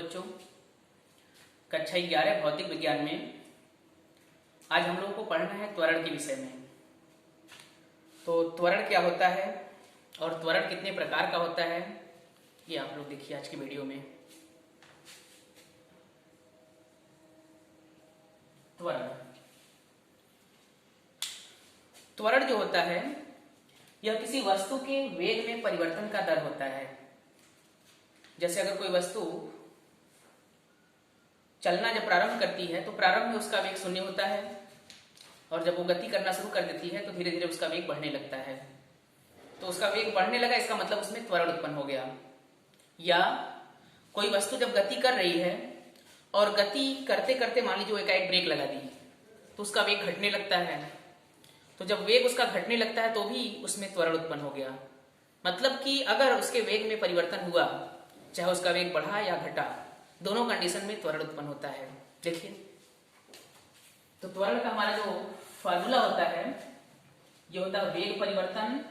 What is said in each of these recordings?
बच्चों, कक्षा 11 भौतिक विज्ञान में आज हम लोगों को पढ़ना है त्वरण के विषय में। तो त्वरण क्या होता है और त्वरण कितने प्रकार का होता है ये आप लोग देखिए आज की वीडियो में। त्वरण त्वरण जो होता है यह किसी वस्तु के वेग में परिवर्तन का दर होता है। जैसे अगर कोई वस्तु चलना जब प्रारंभ करती है तो प्रारंभ में उसका वेग 0 होता है और जब वो गति करना शुरू कर देती है तो धीरे धीरे उसका वेग बढ़ने लगता है। तो उसका वेग बढ़ने लगा, इसका मतलब उसमें त्वरण उत्पन्न हो गया। या कोई वस्तु जब गति कर रही है और गति करते करते मान लीजिए एकाएक ब्रेक लगा दी तो उसका वेग घटने लगता है। तो जब वेग उसका घटने लगता है तो भी उसमें त्वरण उत्पन्न हो गया। मतलब कि अगर उसके वेग में परिवर्तन हुआ, चाहे उसका वेग बढ़ा या घटा, दोनों कंडीशन में त्वरण उत्पन्न होता है। देखिए, तो त्वरण का हमारा जो फार्मूला होता है ये होता है वेग परिवर्तन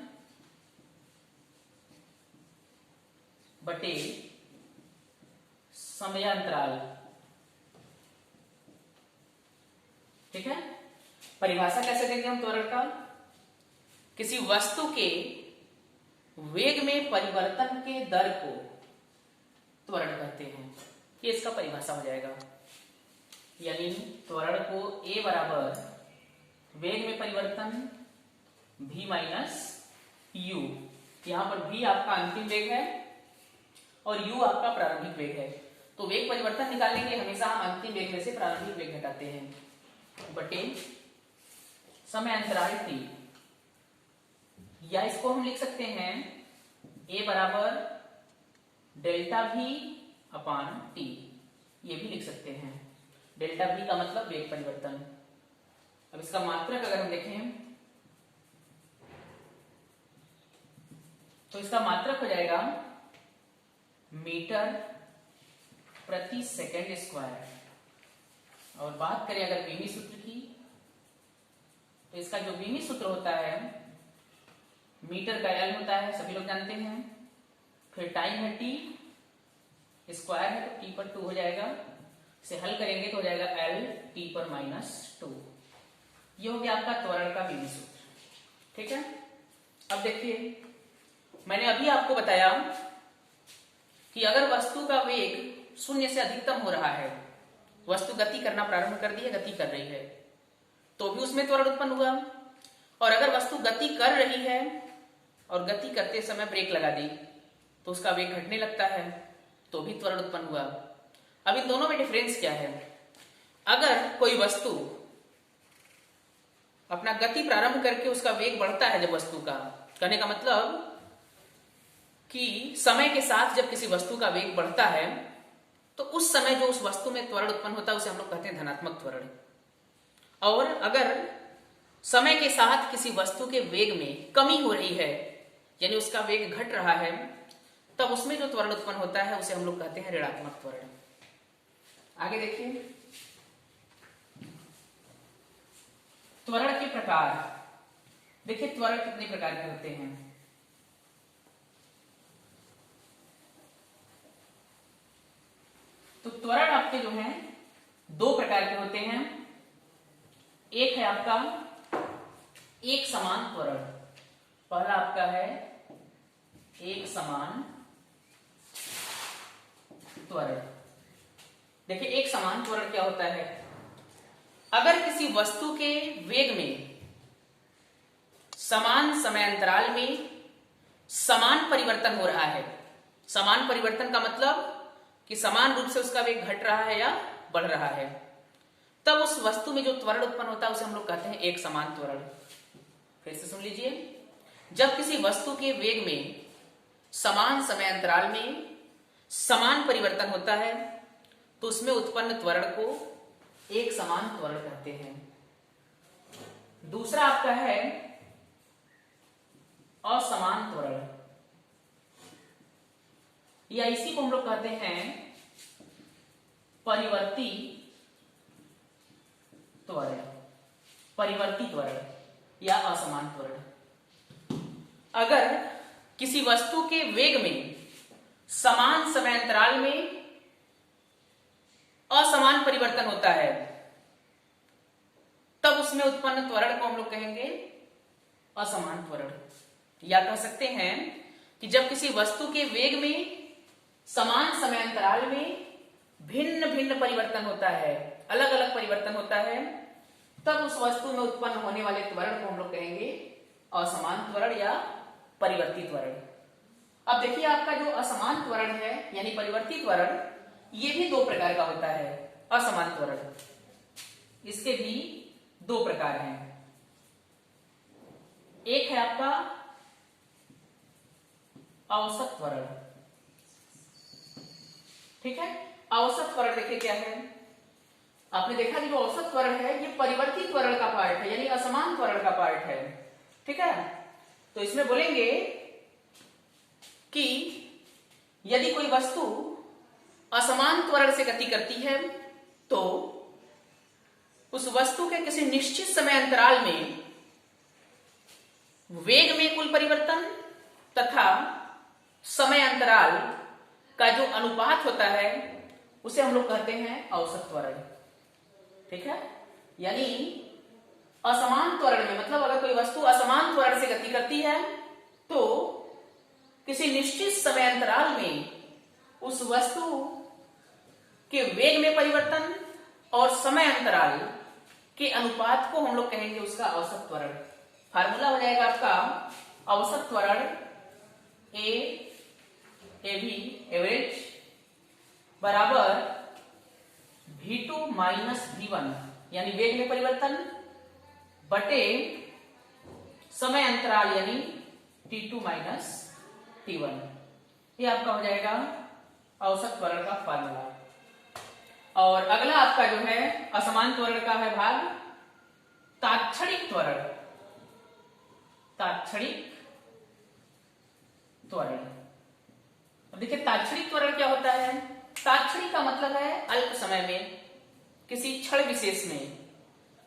बटे समयांतराल। ठीक है, परिभाषा कैसे देंगे हम त्वरण का? किसी वस्तु के वेग में परिवर्तन के दर को त्वरण कहते हैं। ये इसका परिभाषा हो जाएगा। यानी त्वरण को A बराबर वेग में परिवर्तन v माइनस u। यहां पर v आपका अंतिम वेग है और u आपका प्रारंभिक वेग है। तो वेग परिवर्तन निकालने के लिए हमेशा हम अंतिम वेग में से प्रारंभिक वेग घटाते हैं बटे समय अंतराल t। या इसको हम लिख सकते हैं a बराबर डेल्टा v अपान t। ये भी लिख सकते हैं। डेल्टा v का मतलब वेग परिवर्तन। अब इसका मात्रक अगर हम देखें तो इसका मात्रक हो जाएगा मीटर प्रति सेकंड स्क्वायर। और बात करें अगर बीमी सूत्र की तो इसका जो बीमी सूत्र होता है मीटर का L होता है, सभी लोग जानते हैं। फिर टाइम है T, स्क्वायर है तो T पर 2 हो जाएगा। इसे हल करेंगे तो हो जाएगा L T पर -2। ये हो गया आपका त्वरण का बीमी सूत्र। ठीक है, अब देखिए, मैंने अभी आपको बताया कि अगर वस्तु का वेग 0 से अधिकतम हो रहा है, वस्तु गति करना प्रारंभ कर दी है, गति कर रही है, तो भी उसमें त्वरण उत्पन्न हुआ। और अगर वस्तु गति कर रही है और गति करते समय ब्रेक लगा दी तो उसका वेग घटने लगता है, तो भी त्वरण उत्पन्न हुआ। अब इन दोनों में डिफरेंस क्या है? अगर कोई वस्तु अपना गति प्रारंभ करके उसका वेग बढ़ता है, जब वस्तु का कहने का मतलब कि समय के साथ जब किसी वस्तु का वेग बढ़ता है तो उस समय जो उस वस्तु में त्वरण उत्पन्न होता है उसे हम लोग कहते हैं धनात्मक त्वरण। और अगर समय के साथ किसी वस्तु के वेग में कमी हो रही है, यानी उसका वेग घट रहा है, तब उसमें जो त्वरण उत्पन्न होता है उसे हम लोग कहते हैं ऋणात्मक त्वरण। आगे देखिए, त्वरण के प्रकार। देखिए त्वरण कितने प्रकार के होते हैं। तो त्वरण आपके जो हैं 2 प्रकार के होते हैं। एक है आपका एक समान त्वरण। पहला आपका है एक समान त्वरण। देखिए, एक समान त्वरण क्या होता है? अगर किसी वस्तु के वेग में समान समय अंतराल में समान परिवर्तन हो रहा है, समान परिवर्तन का मतलब कि समान रूप से उसका वेग घट रहा है या बढ़ रहा है, तब उस वस्तु में जो त्वरण उत्पन्न होता है उसे हम लोग कहते हैं एक समान त्वरण। फिर से सुन लीजिए, जब किसी वस्तु के वेग में समान समय अंतराल में समान परिवर्तन होता है तो उसमें उत्पन्न त्वरण को एक समान त्वरण कहते हैं। दूसरा आपका है असमान त्वरण, या इसी को हम लोग कहते हैं परिवर्ती त्वरण, परिवर्ती त्वरण या असमान त्वरण। अगर किसी वस्तु के वेग में समान समय अंतराल में असमान परिवर्तन होता है, तब उसमें उत्पन्न त्वरण को हम लोग कहेंगे असमान त्वरण। या कह सकते हैं कि जब किसी वस्तु के वेग में समान समयांतराल में भिन्न भिन्न परिवर्तन होता है, अलग अलग परिवर्तन होता है, तब उस वस्तु में उत्पन्न होने वाले त्वरण को हम लोग कहेंगे असमान त्वरण या परिवर्ती त्वरण। अब देखिए आपका जो असमान त्वरण है यानी परिवर्ती त्वरण, ये भी दो प्रकार का होता है। असमान त्वरण, इसके भी दो प्रकार हैं। एक है आपका औसत त्वरण, ठीक है। औसत त्वरण देखिए क्या है, आपने देखा कि जो औसत त्वरण है ये परिवर्ती त्वरण का पार्ट है यानी असमान त्वरण का पार्ट है, ठीक है। तो इसमें बोलेंगे कि यदि कोई वस्तु असमान त्वरण से गति करती है तो उस वस्तु के किसी निश्चित समय अंतराल में वेग में कुल परिवर्तन तथा समय अंतराल का जो अनुपात होता है उसे हम लोग कहते हैं औसत त्वरण, ठीक है। यानी असमान त्वरण में मतलब अगर कोई वस्तु असमान त्वरण से गति करती है तो किसी निश्चित समय अंतराल में उस वस्तु के वेग में परिवर्तन और समय अंतराल के अनुपात को हम लोग कहेंगे उसका औसत त्वरण। फार्मूला हो जाएगा आपका औसत त्वरण एवी एवरेज बराबर v2 माइनस v1 यानी वेग में परिवर्तन बटे समय अंतराल यानी t2 माइनस t1। ये आपका हो जाएगा औसत त्वरण का फार्मूला। और अगला आपका जो है असमान त्वरण का है भाग तात्क्षणिक त्वरण। तात्क्षणिक त्वरण, अब देखिए तात्क्षणिक त्वरण क्या होता है। तात्क्षणिक का मतलब है अल्प समय में, किसी क्षण विशेष में।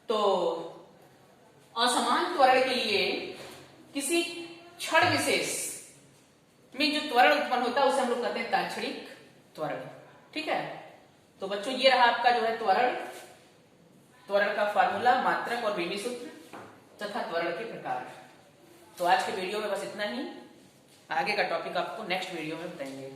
तो असमान त्वरण के लिए किसी क्षण विशेष में जो त्वरण उत्पन्न होता है उसे हम लोग कहते हैं तात्क्षणिक त्वरण, ठीक है। तो बच्चों ये रहा आपका जो है त्वरण का फार्मूला, मात्रक और विमी सूत्र तथा त्वरण के प्रकार। तो आज के वीडियो में बस इतना ही, आगे का टॉपिक आपको नेक्स्ट वीडियो में बताएंगे।